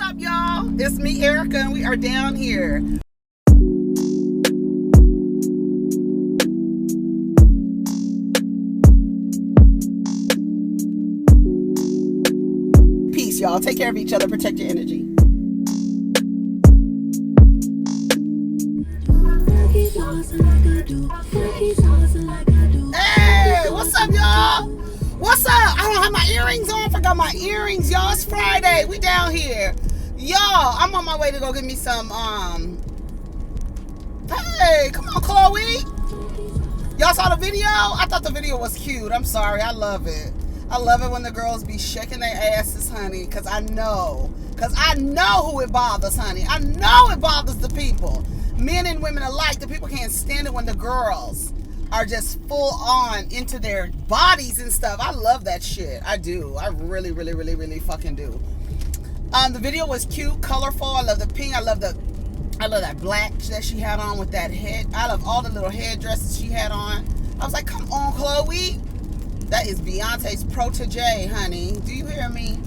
up, y'all? It's me, Erica, and we are down here. Peace, y'all. Take care of each other. Protect your energy. Hey, what's up, y'all? What's up? I don't have my earrings on. Forgot my earrings, y'all. It's Friday. We down here. Y'all, I'm on my way to go get me some, hey, come on, Chloe. Y'all saw the video? I thought the video was cute. I'm sorry. I love it. I love it when the girls be shaking their asses, honey, because I know who it bothers, honey. I know it bothers the people. Men and women alike. The people can't stand it when the girls are just full on into their bodies and stuff. I love that shit. I do. I really, really, really, really fucking do. The video was cute, colorful. I love the pink. I love that black that she had on with that head. I love all the little headdresses she had on. I was like, come on, Chloe. That is Beyonce's protege, honey. Do you hear me?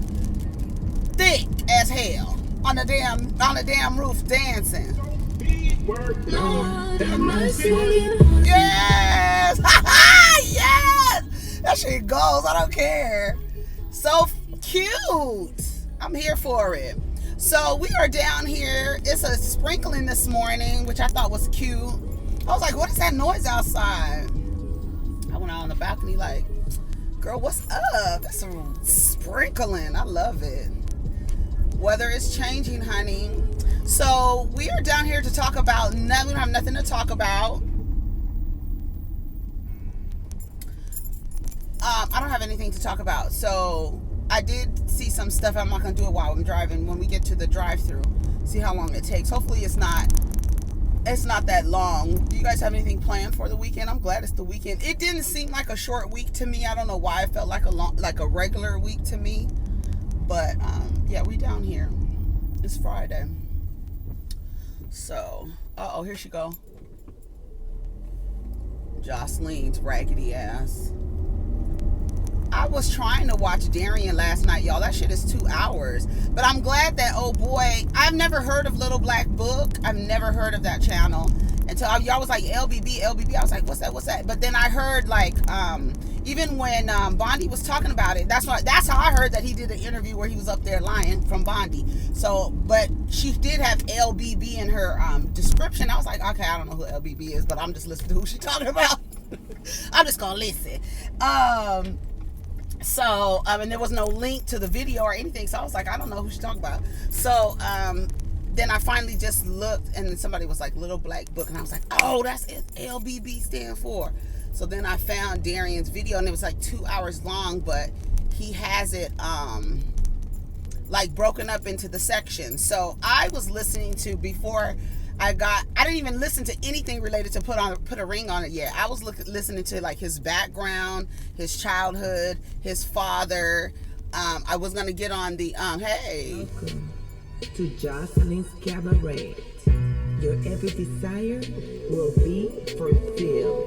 Thick as hell on the damn roof dancing. Yes! Yes! That shit goes. I don't care. So cute. I'm here for it. So we are down here. It's a sprinkling this morning, which I thought was cute. I was like, what is that noise outside? I went out on the balcony like, girl, what's up? That's some sprinkling. I love it. Weather is changing, honey. So we are down here to talk about nothing. We don't have nothing to talk about. I don't have anything to talk about. So I did see some stuff. I'm not going to do it while I'm driving. When we get to the drive-thru, see how long it takes. Hopefully it's not that long. Do you guys have anything planned for the weekend? I'm glad it's the weekend. It didn't seem like a short week to me. I don't know why it felt like a regular week to me. But yeah, we down here. It's Friday. So, here she go. Jocelyn's raggedy ass. I was trying to watch Darian last night, y'all. That shit is 2 hours. But I'm glad that, oh boy, I've never heard of Little Black Book. I've never heard of that channel. Until y'all was like, LBB. I was like, what's that? But then I heard, like, even when Bondi was talking about it, that's how I heard that he did an interview where he was up there lying from Bondi. So, but she did have LBB in her description. I was like, okay, I don't know who LBB is, but I'm just listening to who she's talking about. I'm just gonna listen. So, and there was no link to the video or anything, so I was like, I don't know who she's talking about. So, then I finally just looked, and then somebody was like, Little Black Book, and I was like, oh, that's what LBB stand for. So then I found Darian's video, and it was like 2 hours long, but he has it like broken up into the sections. So I was listening to, before I didn't even listen to anything related to put a ring on it yet. I was listening to like his background, his childhood, his father. I was gonna get on the hey. Welcome to Jocelyn's Cabaret. Your every desire will be fulfilled.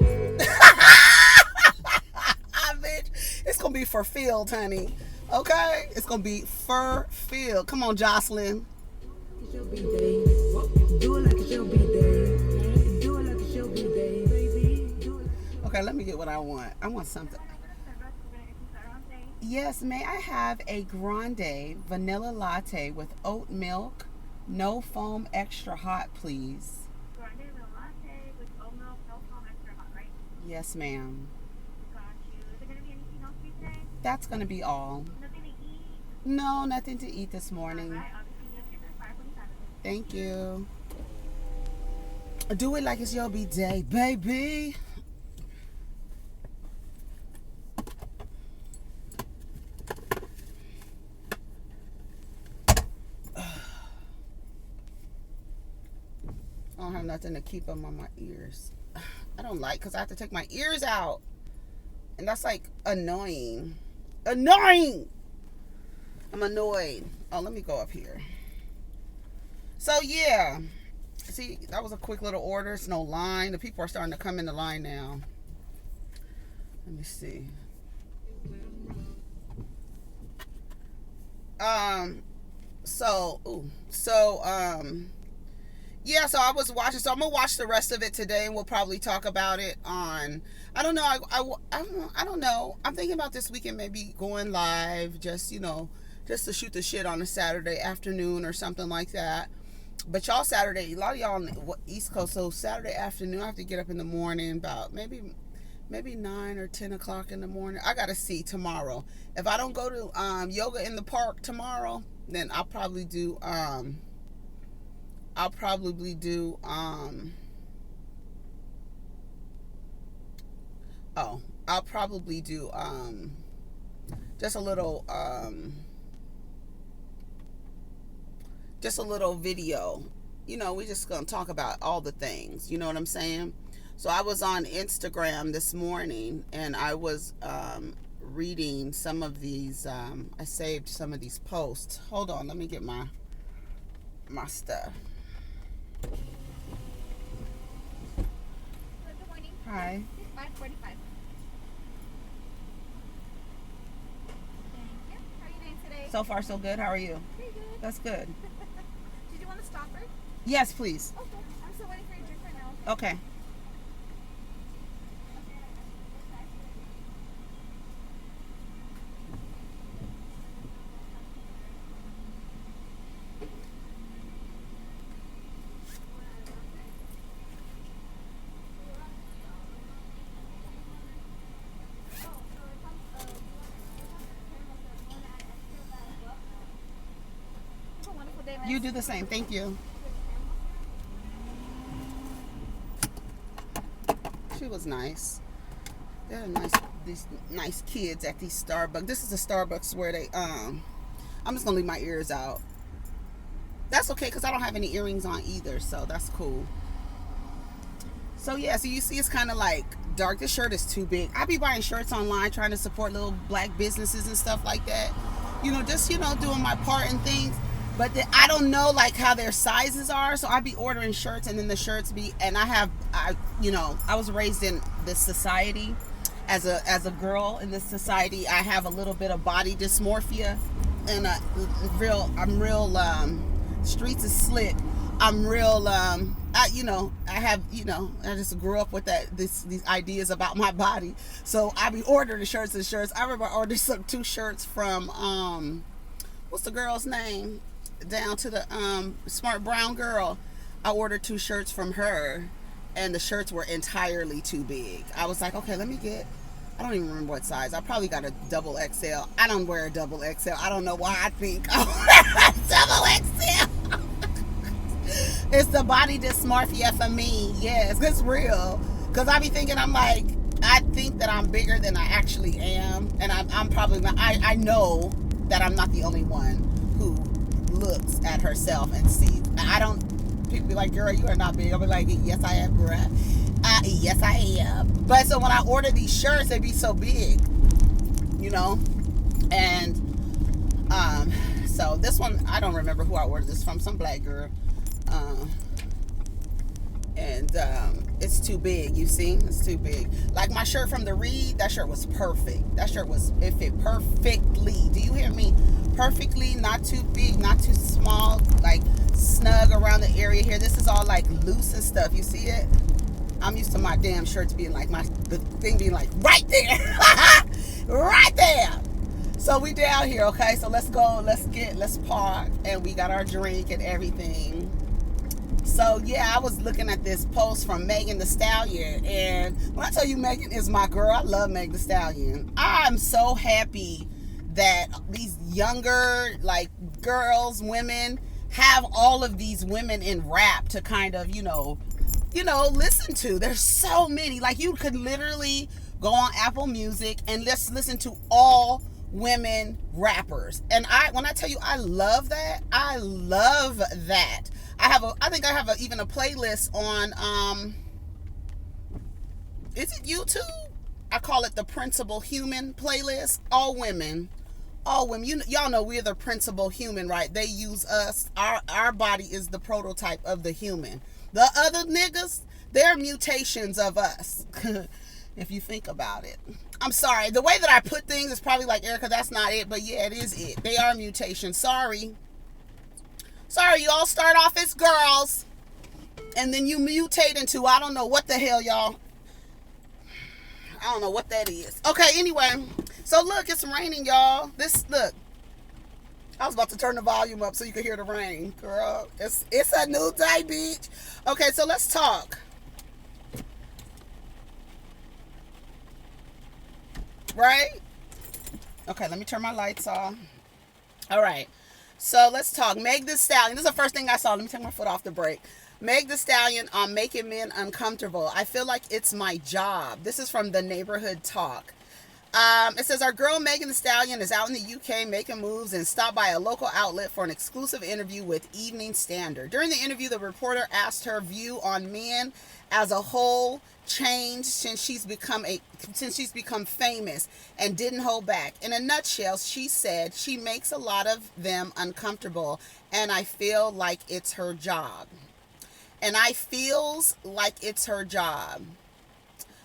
Bitch, it's gonna be fulfilled, honey. Okay, it's gonna be fulfilled. Come on, Jocelyn. It's your B-day. Do it like it's your B-day. Do it like it's your B-day, baby. Do it. Okay, let me get what I want. I want something. Yes, may I have a grande vanilla latte with oat milk, no foam, extra hot, please? Grande vanilla latte with oat milk, no foam, extra hot, right? Yes, ma'am. Got you. Is there going to be anything else for you today? That's going to be all. Nothing to eat? No, nothing to eat this morning. Alright, I'll be seeing you at 5:45. Thank you. Do it like it's your B-day, baby. I don't have nothing to keep them on my ears. I don't like, because I have to take my ears out. And that's like annoying. Annoying! I'm annoyed. Oh, let me go up here. So, yeah. See, that was a quick little order. It's no line. The people are starting to come in the line now. Let me see. Yeah, so I was watching. So I'm gonna watch the rest of it today, and we'll probably talk about it on. I don't know. I don't know. I'm thinking about this weekend maybe going live, just just to shoot the shit on a Saturday afternoon or something like that. But y'all Saturday, a lot of y'all on the East Coast, so Saturday afternoon I have to get up in the morning about maybe 9 or 10 o'clock in the morning. I gotta see tomorrow. If I don't go to yoga in the park tomorrow, then I'll probably do just a little video. We're just gonna talk about all the things, you know what I'm saying? So I was on Instagram this morning, and I was reading some of these. I saved some of these posts. Hold on, let me get my stuff. Good morning. Hi. 5:45. Thank you. How are you doing today? So far, so good. How are you? Pretty good. That's good. Did you want to stop her? Yes, please. Okay. I'm still waiting for your drink right now. Okay. Have a wonderful day, miss. You do the same. Thank you. She was nice. They're these nice kids at these Starbucks. This is a Starbucks where they I'm just gonna leave my ears out. That's okay, because I don't have any earrings on either, so that's cool. So yeah, so you see it's kind of like dark. This shirt is too big. I be buying shirts online trying to support little black businesses and stuff like that. Just doing my part and things. But I don't know like how their sizes are, so I be ordering shirts, and then the shirts be, and I was raised in this society as a girl in this society. I have a little bit of body dysmorphia, and I'm real streets is slick. I'm real I just grew up with these ideas about my body. So I be ordering shirts and shirts. I remember I ordered two shirts from what's the girl's name? Down to the smart brown girl. I ordered 2 shirts from her, and the shirts were entirely too big. I was like, okay, let me get, I don't even remember what size. I probably got a double XL. I don't wear a double XL. I don't know why I think double XL. It's the body dysmorphia for me. Yes, it's real. Because I be thinking, I think that I'm bigger than I actually am. And I'm probably not. I know that I'm not the only one who looks at herself and sees. People be like, girl, you are not big. I'll be like, yes, I am, girl. Yes, I am. But so when I order these shirts, they be so big, And so this one, I don't remember who I ordered this from. Some black girl. It's too big, you see? It's too big. Like my shirt from the Reed, that shirt was perfect. It fit perfectly. Do you hear me? Perfectly, not too big, not too small, like snug around the area here. This is all like loose and stuff. You see it? I'm used to my damn shirts being like the thing being like right there. Right there. So we down here, okay? So let's go, let's park, and we got our drink and everything. So yeah, I was looking at this post from Megan Thee Stallion, and when I tell you Megan is my girl, I love Megan Thee Stallion. I'm so happy that these younger like girls, women, have all of these women in rap to kind of, listen to. There's so many. Like you could literally go on Apple Music and let's listen to all women rappers. And when I tell you I love that, I love that. I think I have even a playlist on is it YouTube? I call it the Principal Human playlist. All women. Y'all know we're the principal human, right? They use us. Our body is the prototype of the human. The other niggas, they're mutations of us. If you think about it. I'm sorry. The way that I put things is probably like, Erica, that's not it. But yeah, it is it. They are mutations. Sorry. Sorry, you all start off as girls, and then you mutate into, I don't know what the hell, y'all. I don't know what that is. Okay, anyway. So look, it's raining, y'all. Look. I was about to turn the volume up so you could hear the rain. Girl, it's a new day, bitch. Okay, so let's talk. Right? Okay, let me turn my lights off. All right. So let's talk. Meg Thee Stallion. This is the first thing I saw. Let me take my foot off the brake. Meg Thee Stallion on making men uncomfortable. I feel like it's my job. This is from the Neighborhood Talk. It says, our girl Megan Thee Stallion is out in the UK making moves and stopped by a local outlet for an exclusive interview with Evening Standard. During the interview, the reporter asked her view on men as a whole changed since she's become famous, and didn't hold back. In a nutshell, she said she makes a lot of them uncomfortable, and I feel like it's her job.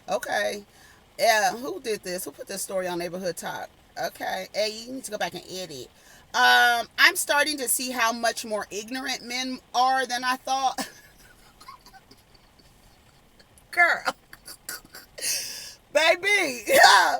Okay. Yeah, who did this? Who put this story on Neighborhood Talk? Okay. Hey, you need to go back and edit. I'm starting to see how much more ignorant men are than I thought. Girl. Baby. Yeah.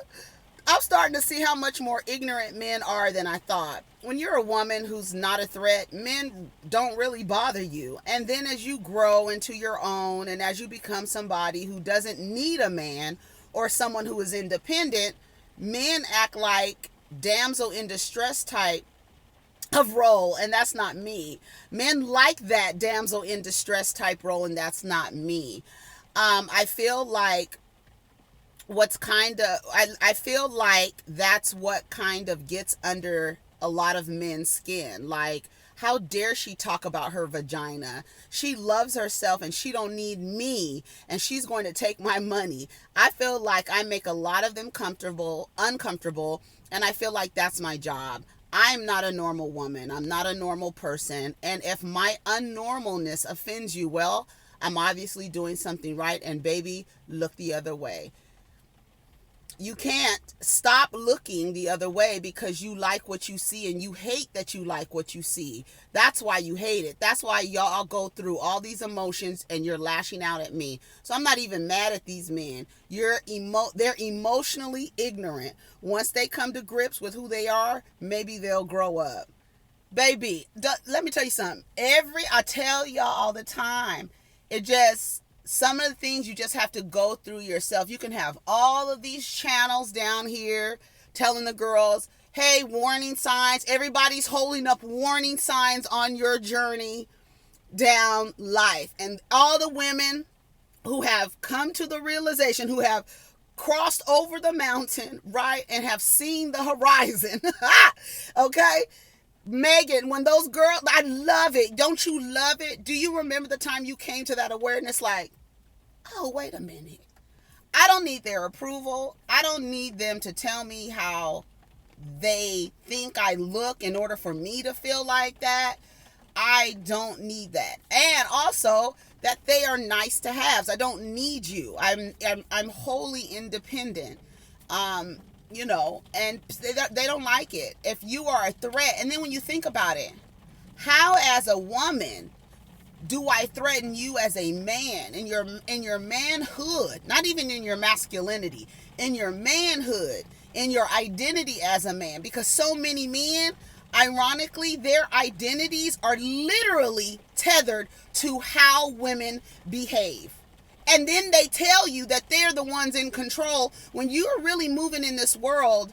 I'm starting to see how much more ignorant men are than I thought. When you're a woman who's not a threat, men don't really bother you. And then as you grow into your own, and as you become somebody who doesn't need a man, or someone who is independent, men act like damsel in distress type of role, and that's not me. Men like that damsel in distress type role, and that's not me. I feel like I feel like that's what kind of gets under a lot of men's skin. Like, how dare she talk about her vagina? She loves herself and she don't need me, and she's going to take my money. I feel like I make a lot of them uncomfortable, and I feel like that's my job. I'm not a normal woman. I'm not a normal person. And if my unnormalness offends you, well, I'm obviously doing something right, and baby, look the other way. You can't stop looking the other way because you like what you see, and you hate that you like what you see. That's why you hate it. That's why y'all go through all these emotions and you're lashing out at me. So I'm not even mad at these men. They're emotionally ignorant. Once they come to grips with who they are, maybe they'll grow up. Baby, let me tell you something. I tell y'all all the time, some of the things you just have to go through yourself. You can have all of these channels down here telling the girls, hey, warning signs. Everybody's holding up warning signs on your journey down life. And all the women who have come to the realization, who have crossed over the mountain, right, and have seen the horizon, okay? Megan, when those girls, I love it. Don't you love it? Do you remember the time you came to that awareness like, oh, wait a minute. I don't need their approval. I don't need them to tell me how they think I look in order for me to feel like that. I don't need that. And also that they are nice to haves. I don't need you. I'm wholly independent. And they don't like it. If you are a threat, and then when you think about it, how as a woman do I threaten you as a man in your manhood, not even in your masculinity, in your manhood, in your identity as a man? Because so many men, ironically, their identities are literally tethered to how women behave. And then they tell you that they're the ones in control when you're really moving in this world,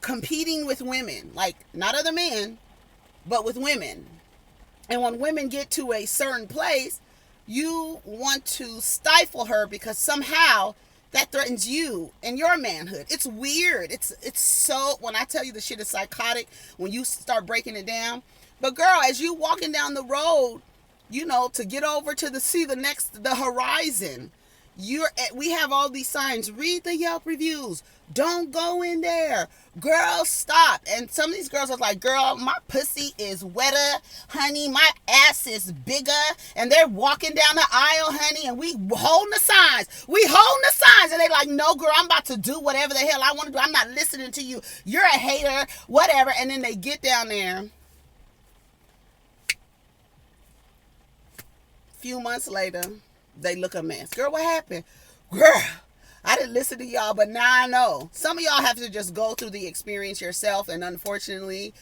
competing with women, like not other men, but with women. And when women get to a certain place, you want to stifle her because somehow that threatens you and your manhood. It's weird. It's so, when I tell you the shit is psychotic, when you start breaking it down. But girl, as you walking down the road, to get over to the horizon, we have all these signs. Read the Yelp reviews. Don't go in there. Girl, stop. And some of these girls are like, girl, my pussy is wetter, honey. My ass is bigger. And they're walking down the aisle, honey, and we holding the signs. And they like, no, girl, I'm about to do whatever the hell I want to do. I'm not listening to you. You're a hater, whatever. And then they get down there. few months later, they look a mess. Girl, what happened? Girl, I didn't listen to y'all, but now I know. Some of y'all have to just go through the experience yourself, and unfortunately,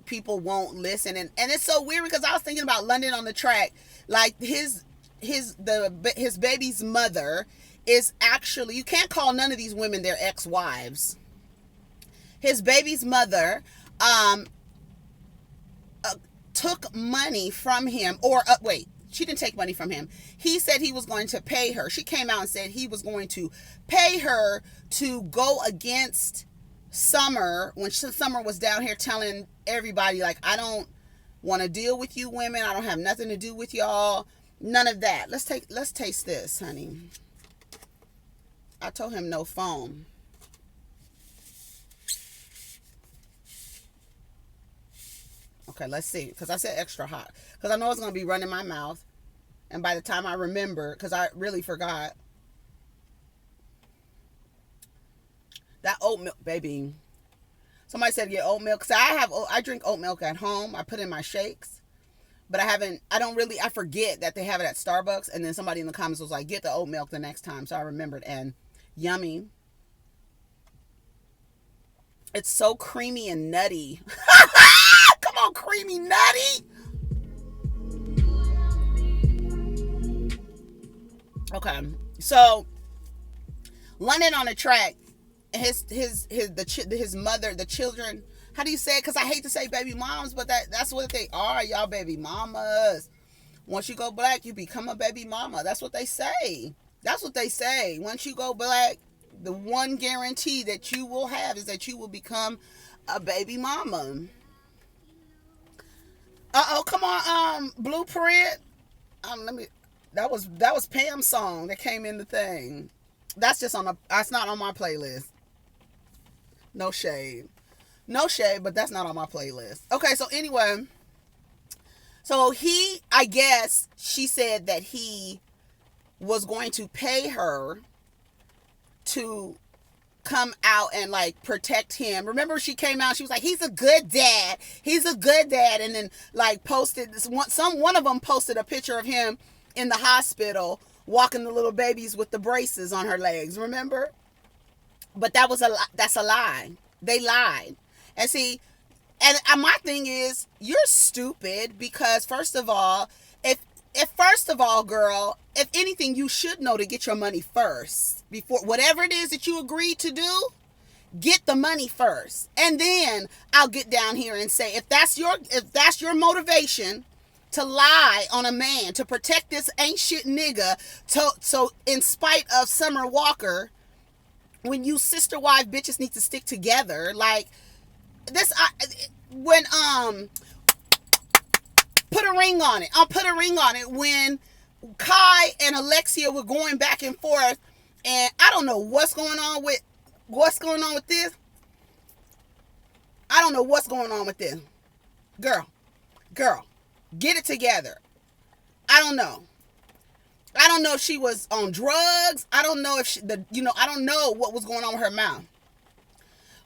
people won't listen. And it's so weird because I was thinking about London on the Track. Like his baby's mother is actually, you can't call none of these women their ex-wives. His baby's mother took money from him, or wait, she didn't take money from him. He said he was going to pay her. She came out and said he was going to pay her to go against Summer when Summer was down here telling everybody, like, I don't want to deal with you women. I don't have nothing to do with y'all. None of that. Let's taste this, honey. I told him no foam. Okay, let's see. Because I said extra hot. Because I know it's going to be running my mouth. And by the time I remember, because I really forgot. That oat milk, baby. Somebody said get oat milk. Because I drink oat milk at home. I put in my shakes. But I forget that they have it at Starbucks. And then somebody in the comments was like, get the oat milk the next time. So I remembered. And yummy. It's so creamy and nutty. Come on, creamy nutty. Okay, so London on the Track, his mother, the children. How do you say it? Because I hate to say baby moms, but that's what they are, y'all, baby mamas. Once you go black, you become a baby mama. That's what they say. That's what they say. Once you go black, the one guarantee that you will have is that you will become a baby mama. Come on, Blueprint. That was Pam's song that came in the thing. That's not on my playlist. No shade, but that's not on my playlist. Okay, so anyway, so I guess she said that he was going to pay her to come out and like protect him. Remember, she came out, she was like, he's a good dad, and then like posted this one of them posted a picture of him in the hospital walking the little babies with the braces on her legs, remember? But that's a lie. They lied. And see, and my thing is, you're stupid, because first of all, girl, if anything, you should know to get your money first. Before whatever it is that you agreed to do, get the money first. And then I'll get down here and say, if that's your motivation to lie on a man, to protect this ain't shit nigga, so in spite of Summer Walker, when you sister wife bitches need to stick together, like this, put a ring on it. I'll put a ring on it. When Kai and Alexia were going back and forth, and I don't know what's going on with this. I don't know what's going on with this. Girl, get it together. I don't know if she was on drugs. I don't know if I don't know what was going on with her mouth.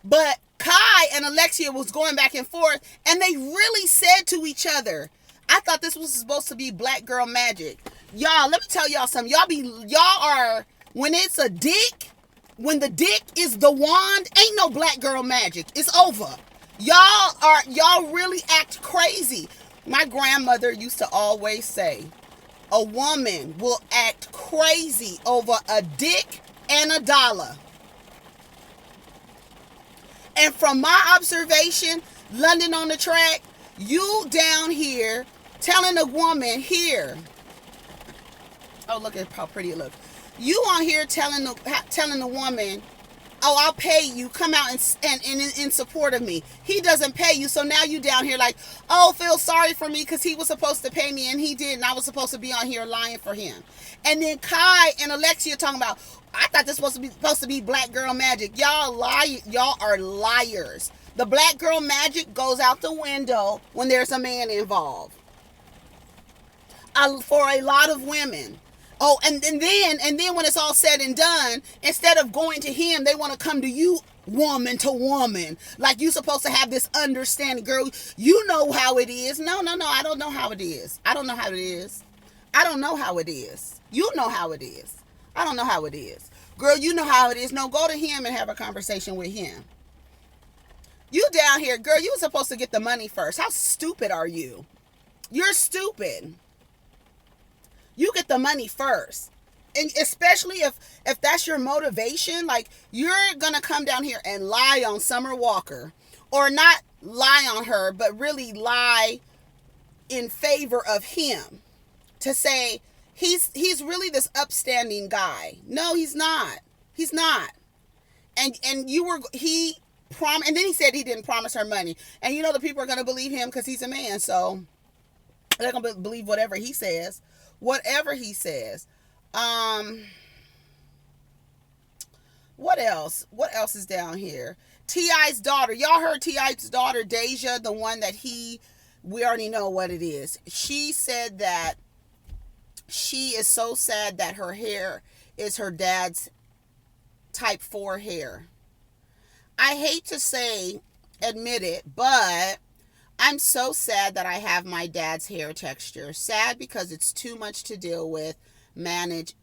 But Kai and Alexia was going back and forth, and they really said to each other, I thought this was supposed to be black girl magic. Y'all, let me tell y'all something. Y'all are, when it's a dick, when the dick is the wand, ain't no black girl magic. It's over. Y'all really act crazy. My grandmother used to always say, a woman will act crazy over a dick and a dollar. And from my observation, London on the Track, you down here telling a woman here, oh, look at how pretty it looks. You on here telling the woman, oh, I'll pay you, come out and in support of me. He doesn't pay you, so now you down here like, oh, feel sorry for me because he was supposed to pay me and he didn't. I was supposed to be on here lying for him. And then Kai and Alexia talking about, I thought this was supposed to be black girl magic. Y'all are liars. The black girl magic goes out the window when there's a man involved. For a lot of women. Oh, and then when it's all said and done, instead of going to him, they want to come to you, woman to woman. Like you supposed to have this understanding, girl. You know how it is. No, I don't know how it is. I don't know how it is. I don't know how it is. You know how it is. I don't know how it is. Girl, you know how it is. No, go to him and have a conversation with him. You down here, girl, you were supposed to get the money first. How stupid are you? You're stupid. You get the money first. And especially if that's your motivation, like you're going to come down here and lie on Summer Walker, or not lie on her, but really lie in favor of him to say he's really this upstanding guy. No, he's not. He's not. And and then he said he didn't promise her money. And you know the people are going to believe him because he's a man, so they're going to believe whatever he says. Whatever he says. What else? What else is down here? T.I.'s daughter. Y'all heard T.I.'s daughter, Deyja, the one that we already know what it is. She said that she is so sad that her hair is her dad's type 4 hair. I hate to admit it, but I'm so sad that I have my dad's hair texture. Sad because it's too much to deal with, manage,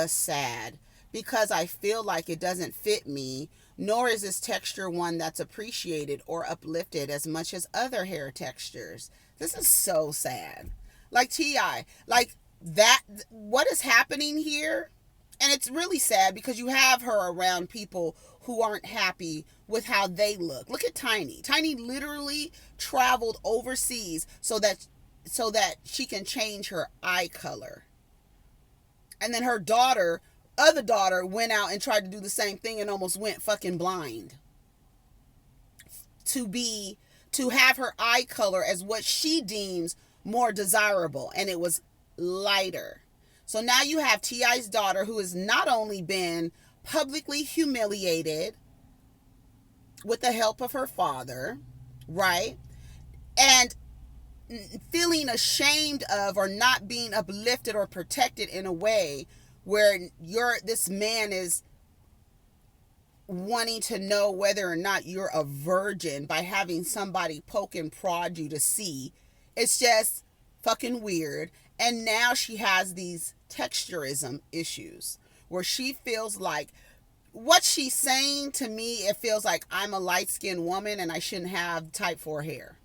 sad. Because I feel like it doesn't fit me, nor is this texture one that's appreciated or uplifted as much as other hair textures. This is so sad. Like T.I., like that, what is happening here? And it's really sad because you have her around people who aren't happy with how they look. Look at Tiny. Tiny literally traveled overseas so that she can change her eye color. And then her other daughter went out and tried to do the same thing and almost went fucking blind. To have her eye color as what she deems more desirable, and it was lighter. So now you have T.I.'s daughter, who has not only been publicly humiliated with the help of her father, right? And feeling ashamed of or not being uplifted or protected in a way where this man is wanting to know whether or not you're a virgin by having somebody poke and prod you to see. It's just fucking weird. And now she has these texturism issues where she feels like what she's saying to me, it feels like I'm a light-skinned woman and I shouldn't have type 4 hair.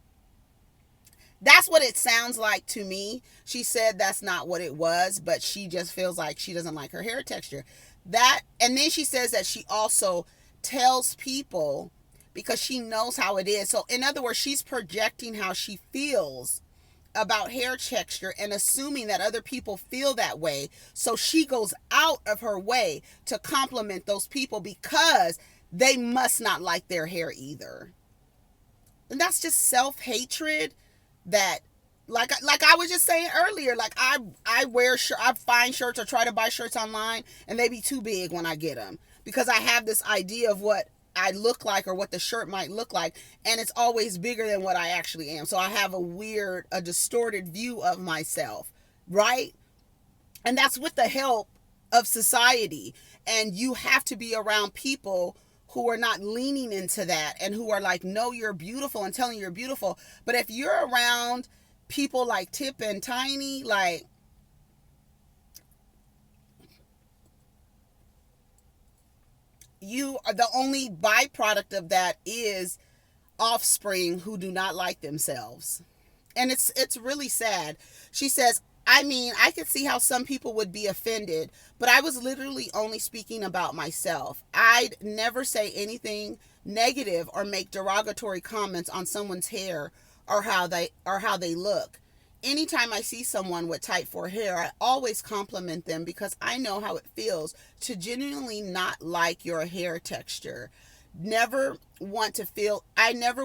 That's what it sounds like to me. She said that's not what it was, but she just feels like she doesn't like her hair texture. And then she says that she also tells people because she knows how it is. So in other words, she's projecting how she feels about hair texture and assuming that other people feel that way. So she goes out of her way to compliment those people because they must not like their hair either. And that's just self-hatred that, like I was just saying earlier, like I find shirts or try to buy shirts online and they be too big when I get them because I have this idea of what I look like or what the shirt might look like, and it's always bigger than what I actually am. So I have a distorted view of myself, right? And that's with the help of society. And you have to be around people who are not leaning into that and who are like, no, you're beautiful and telling you you're beautiful. But if you're around people like Tip and Tiny, like, you are the only byproduct of that is offspring who do not like themselves. And it's really sad. She says, I mean, I could see how some people would be offended, but I was literally only speaking about myself. I'd never say anything negative or make derogatory comments on someone's hair or how they look. Anytime I see someone with type 4 hair, I always compliment them because I know how it feels to genuinely not like your hair texture. I never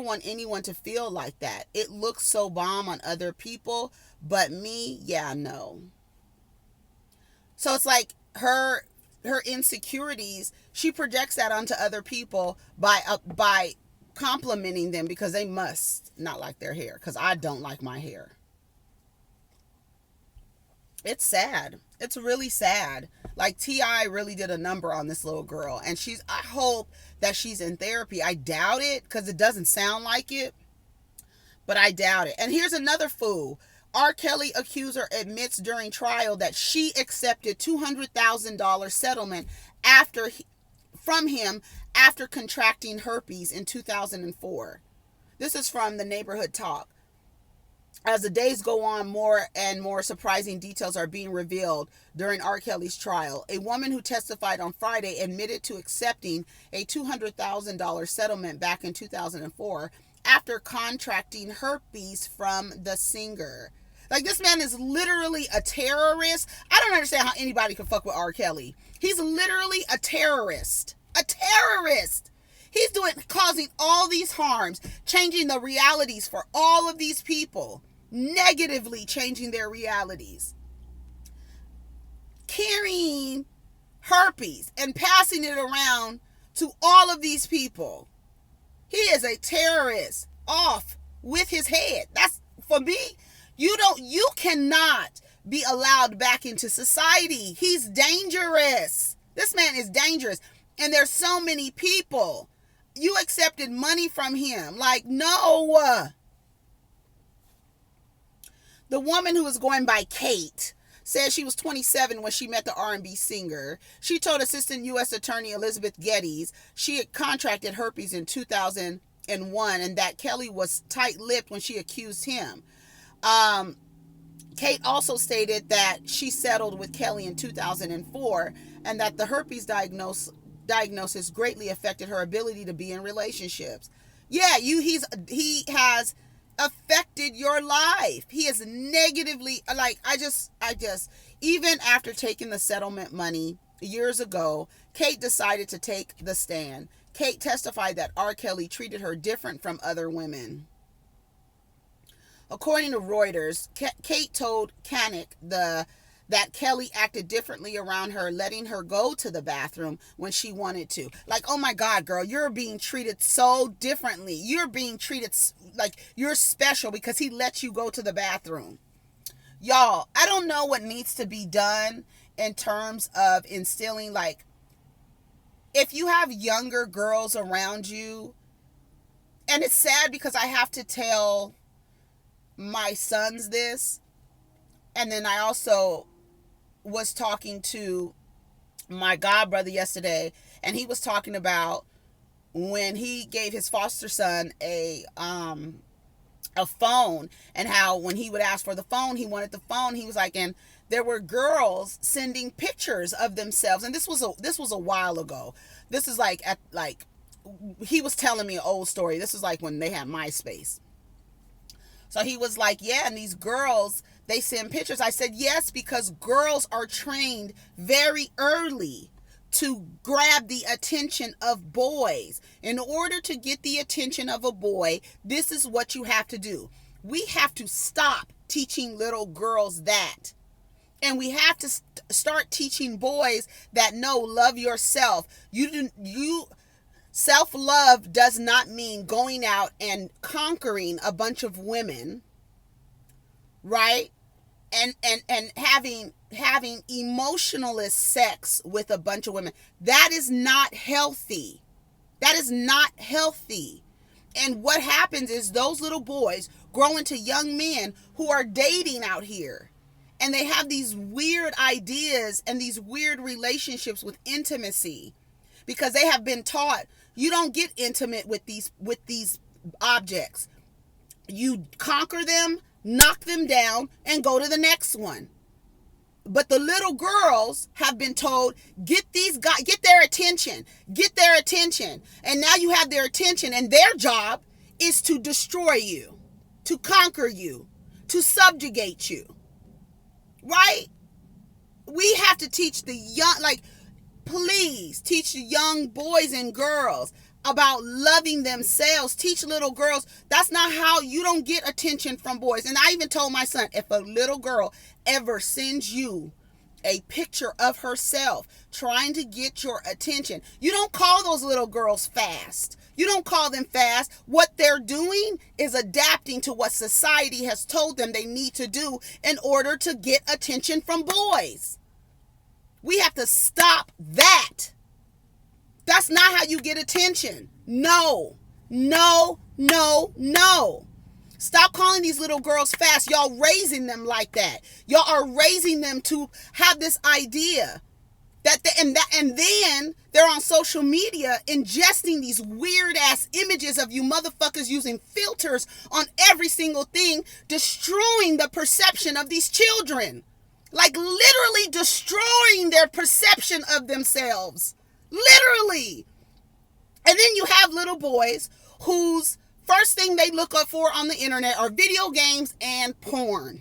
want anyone to feel like that. It looks so bomb on other people, but me, yeah, no. So it's like her insecurities, she projects that onto other people by complimenting them because they must not like their hair, because I don't like my hair. It's sad. It's really sad. Like T.I. really did a number on this little girl, and I hope that she's in therapy. I doubt it because it doesn't sound like it, but I doubt it. And here's another fool. R. Kelly accuser admits during trial that she accepted $200,000 settlement from him after contracting herpes in 2004. This is from the Neighborhood Talk. As the days go on, more and more surprising details are being revealed during R. Kelly's trial. A woman who testified on Friday admitted to accepting a $200,000 settlement back in 2004 after contracting herpes from the singer. Like, this man is literally a terrorist. I don't understand how anybody can fuck with R. Kelly. He's literally a terrorist. A terrorist. He's causing all these harms, changing the realities for all of these people, negatively changing their realities, carrying herpes and passing it around to all of these people. He is a terrorist off with his head. That's, for me, you cannot be allowed back into society. He's dangerous. This man is dangerous. And there's so many people. You accepted money from him. Like, no. The woman who is going by Kate says she was 27 when she met the R&B singer. She told Assistant U.S. Attorney Elizabeth Geddes she had contracted herpes in 2001 and that Kelly was tight-lipped when she accused him. Kate also stated that she settled with Kelly in 2004 and that the herpes diagnosis greatly affected her ability to be in relationships. Yeah, he has affected your life. He is negatively, like, I just, even after taking the settlement money years ago, Kate decided to take the stand. Kate testified that R. Kelly treated her different from other women. According to Reuters, Kate told Kanik that Kelly acted differently around her, letting her go to the bathroom when she wanted to. Like, oh my God, girl, you're being treated so differently. You're being treated like you're special because he lets you go to the bathroom. Y'all, I don't know what needs to be done in terms of instilling, like, if you have younger girls around you, and it's sad because I have to tell my sons this, and then I also was talking to my godbrother yesterday, and he was talking about when he gave his foster son a phone, and how when he would ask for the phone, he wanted the phone. He was like, and there were girls sending pictures of themselves, and this was a while ago. This is like he was telling me an old story. This is like when they had MySpace. So he was like, yeah, and these girls, they send pictures. I said, yes, because girls are trained very early to grab the attention of boys. In order to get the attention of a boy, this is what you have to do. We have to stop teaching little girls that. And we have to start teaching boys that, no, love yourself. Self-love does not mean going out and conquering a bunch of women, right? And having emotionalist sex with a bunch of women. That is not healthy. That is not healthy. And what happens is those little boys grow into young men who are dating out here. And they have these weird ideas and these weird relationships with intimacy because they have been taught you don't get intimate with these objects. You conquer them, knock them down, and go to the next one. But the little girls have been told, get their attention. And now you have their attention, and their job is to destroy you, to conquer you, to subjugate you. Right? We have to teach the young, please teach the young boys and girls about loving themselves. Teach little girls, that's not how, you don't get attention from boys. And I even told my son, if a little girl ever sends you a picture of herself trying to get your attention, you don't call those little girls fast. You don't call them fast. What they're doing is adapting to what society has told them they need to do in order to get attention from boys. We have to stop that. That's not how you get attention. No. Stop calling these little girls fast. Y'all raising them like that. Y'all are raising them to have this idea and then they're on social media ingesting these weird ass images of you motherfuckers using filters on every single thing, destroying the perception of these children. Like literally destroying their perception of themselves. Literally. And then you have little boys whose first thing they look up for on the internet are video games and porn.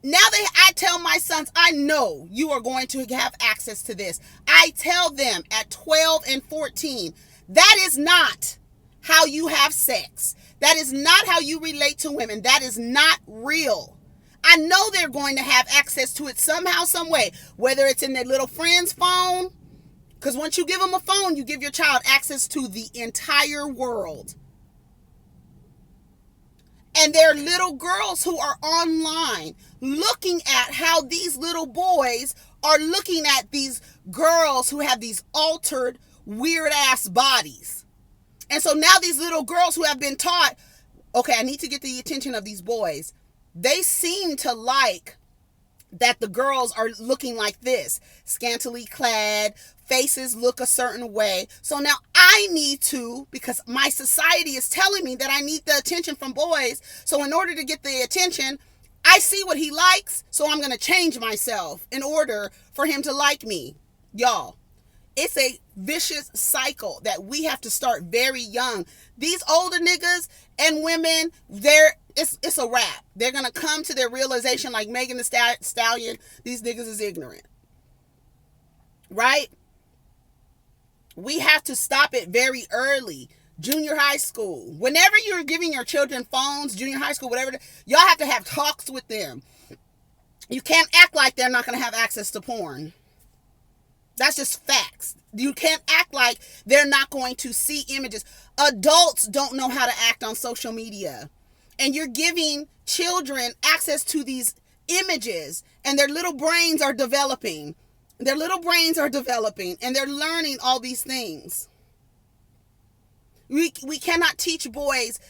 Now I tell my sons, I know you are going to have access to this. I tell them at 12 and 14, that is not how you have sex. That is not how you relate to women. That is not real. I know they're going to have access to it somehow, some way, whether it's in their little friend's phone, because once you give them a phone, you give your child access to the entire world. And there are little girls who are online looking at how these little boys are looking at these girls who have these altered, weird ass bodies. And so now these little girls who have been taught, okay, I need to get the attention of these boys. They seem to like that the girls are looking like this, scantily clad, faces look a certain way. So now I need to, because my society is telling me that I need the attention from boys. So in order to get the attention, I see what he likes. So I'm going to change myself in order for him to like me. Y'all, it's a vicious cycle that we have to start very young. These older niggas and women, it's a wrap. They're going to come to their realization like Megan Thee Stallion, these niggas is ignorant. Right? We have to stop it very early. Junior high school. Whenever you're giving your children phones, junior high school, whatever, y'all have to have talks with them. You can't act like they're not going to have access to porn. That's just facts. You can't act like they're not going to see images. Adults don't know how to act on social media. And you're giving children access to these images, and their little brains are developing. And they're learning all these things. We cannot teach boys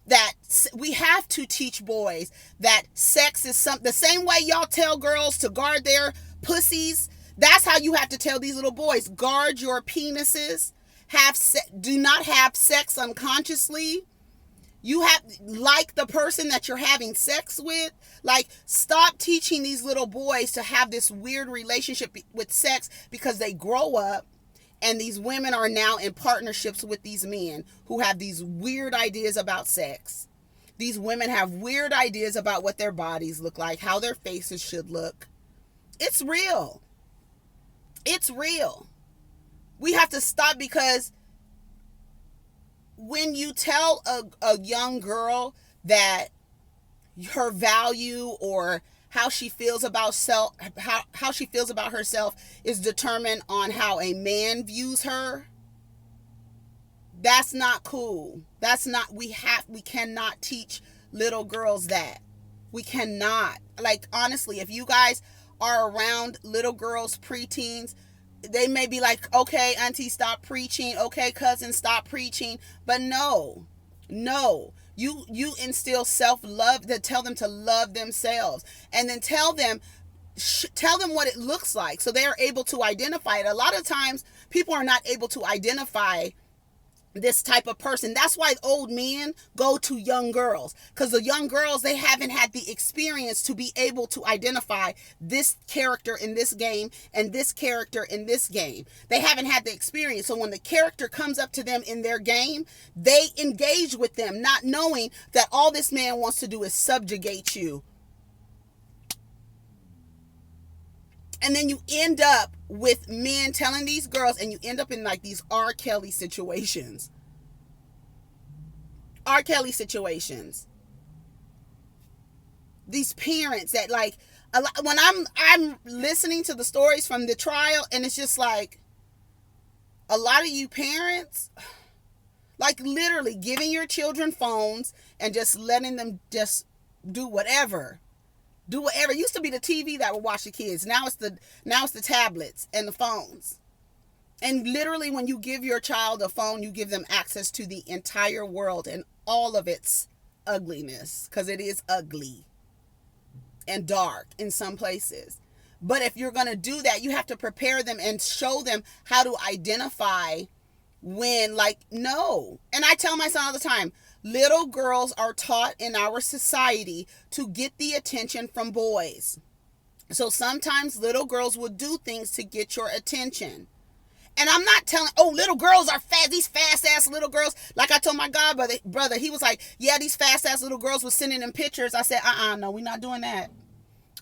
that, we have to teach boys that sex is the same way y'all tell girls to guard their pussies. That's how you have to tell these little boys, guard your penises, do not have sex unconsciously. You have, like the person that you're having sex with, like, stop teaching these little boys to have this weird relationship with sex, because they grow up and these women are now in partnerships with these men who have these weird ideas about sex. These women have weird ideas about what their bodies look like, how their faces should look. It's real. It's real. We have to stop, because when you tell a young girl that her value or how she feels about how she feels about herself is determined on how a man views her, that's not cool. That's not, we cannot teach little girls that. We cannot. Like, honestly, if you guys are around little girls, preteens, they may be like, okay, auntie, stop preaching. Okay, cousin, stop preaching. But no, you instill self-love, to tell them to love themselves, and then tell them what it looks like, so they are able to identify it. A lot of times people are not able to identify this type of person. That's why old men go to young girls, because the young girls, they haven't had the experience to be able to identify this character in this game and this character in this game. They haven't had the experience. So when the character comes up to them in their game, they engage with them, not knowing that all this man wants to do is subjugate you. And then you end up with men telling these girls, and you end up in like these R. Kelly situations. R. Kelly situations. These parents that, like, when I'm listening to the stories from the trial, and it's just like, a lot of you parents, like, literally giving your children phones and just letting them just do whatever. It used to be the TV that would watch the kids. Now it's the tablets and the phones. And literally, when you give your child a phone, you give them access to the entire world and all of its ugliness, because it is ugly and dark in some places. But if you're going to do that, you have to prepare them and show them how to identify when, like, no. And I tell my son all the time, little girls are taught in our society to get the attention from boys. So sometimes little girls will do things to get your attention. And I'm not telling, oh, little girls are fast, these fast-ass little girls. Like I told my brother, he was like, yeah, these fast-ass little girls was sending him pictures. I said, no, we're not doing that.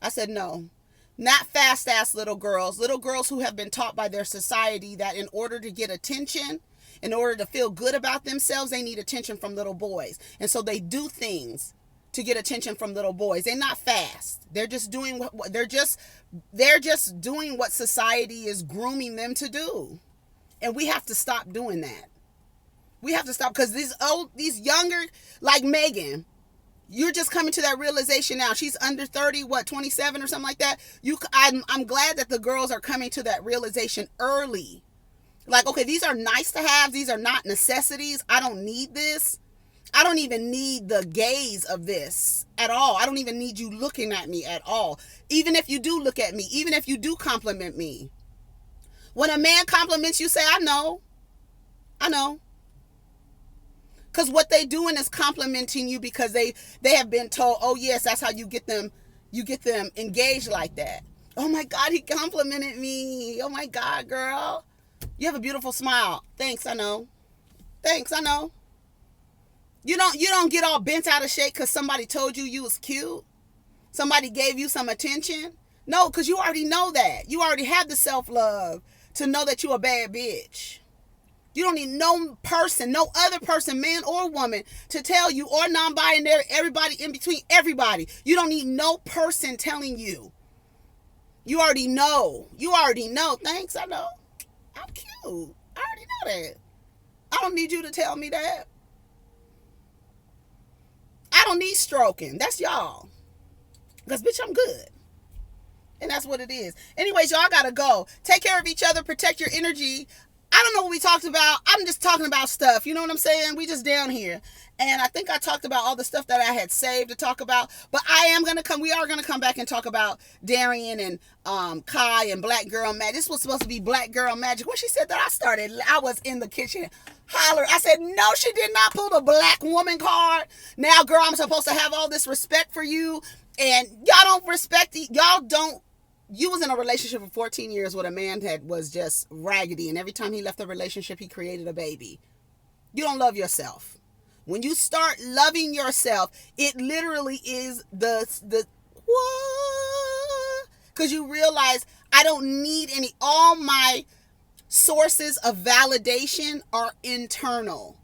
I said, no, not fast-ass little girls who have been taught by their society that in order to get attention, in order to feel good about themselves, they need attention from little boys. And so they do things to get attention from little boys. They're not fast. They're just doing what society is grooming them to do. And we have to stop doing that. We have to stop, because these younger, like Megan, you're just coming to that realization now. She's under 30, 27 or something like that. I'm glad that the girls are coming to that realization early. Like, okay, these are nice to have. These are not necessities. I don't need this. I don't even need the gaze of this at all. I don't even need you looking at me at all. Even if you do look at me, even if you do compliment me. When a man compliments you, say, I know. Because what they doing is complimenting you because they have been told, oh yes, that's how you get them engaged like that. Oh my God, he complimented me. Oh my God, girl. You have a beautiful smile. Thanks, I know. You don't get all bent out of shape because somebody told you was cute. Somebody gave you some attention. No, because you already know that. You already have the self-love to know that you're a bad bitch. You don't need no person, no other person, man or woman, to tell you, or non-binary, everybody in between, everybody. You don't need no person telling you. You already know. Thanks, I know. I'm cute. I already know that. I don't need you to tell me that. I don't need stroking. That's y'all. Because, bitch, I'm good. And that's what it is. Anyways, y'all gotta go. Take care of each other. Protect your energy. I don't know what we talked about. I'm just talking about stuff. You know what I'm saying? We just down here. And I think I talked about all the stuff that I had saved to talk about. But we are going to come back and talk about Darian and Kai and Black Girl Magic. This was supposed to be Black Girl Magic. When she said that, I was in the kitchen hollering. I said, no, she did not pull the black woman card. Now, girl, I'm supposed to have all this respect for you. And y'all don't respect, you was in a relationship for 14 years with a man that was just raggedy. And every time he left the relationship, he created a baby. You don't love yourself. When you start loving yourself, it literally is the what? Because you realize I don't need all my sources of validation are internal.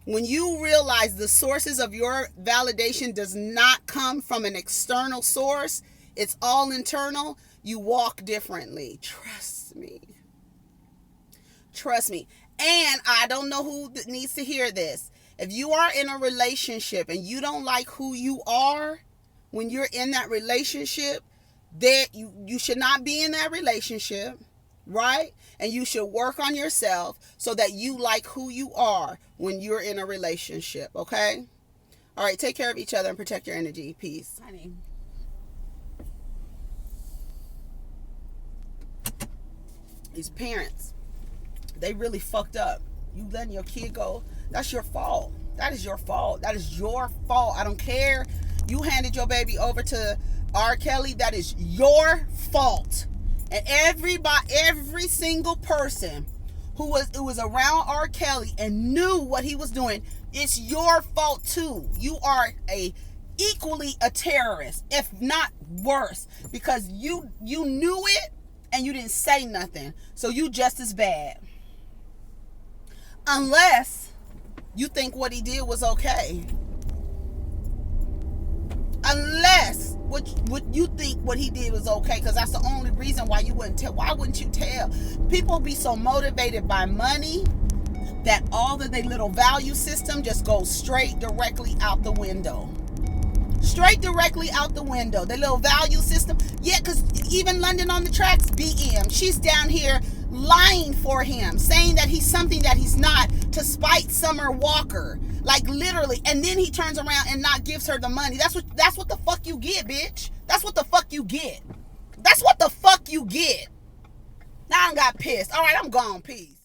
When you realize the sources of your validation does not come from an external source, it's all internal, you walk differently. Trust me. And I don't know who needs to hear this. If you are in a relationship and you don't like who you are when you're in that relationship, that you should not be in that relationship, right? And you should work on yourself so that you like who you are when you're in a relationship, okay? All right, take care of each other and protect your energy. Peace. Honey. These parents, they really fucked up. You letting your kid go, that's your fault. That is your fault. I don't care. You handed your baby over to R. Kelly. That is your fault. And every single person who was around R. Kelly and knew what he was doing, it's your fault too. You are equally a terrorist, if not worse, because you knew it and you didn't say nothing. So you just as bad. Unless you think what he did was okay. Unless what you think what he did was okay, because that's the only reason why you wouldn't tell. Why wouldn't you tell? People be so motivated by money that all of their little value system just goes straight directly out the window. Straight directly out the window. The little value system. Yeah, because even London on the Tracks, BM, she's down here lying for him, saying that he's something that he's not to spite Summer Walker. Like literally. And then he turns around and not gives her the money. That's what the fuck you get, bitch. That's what the fuck you get. That's what the fuck you get. Now I got pissed. All right, I'm gone. Peace.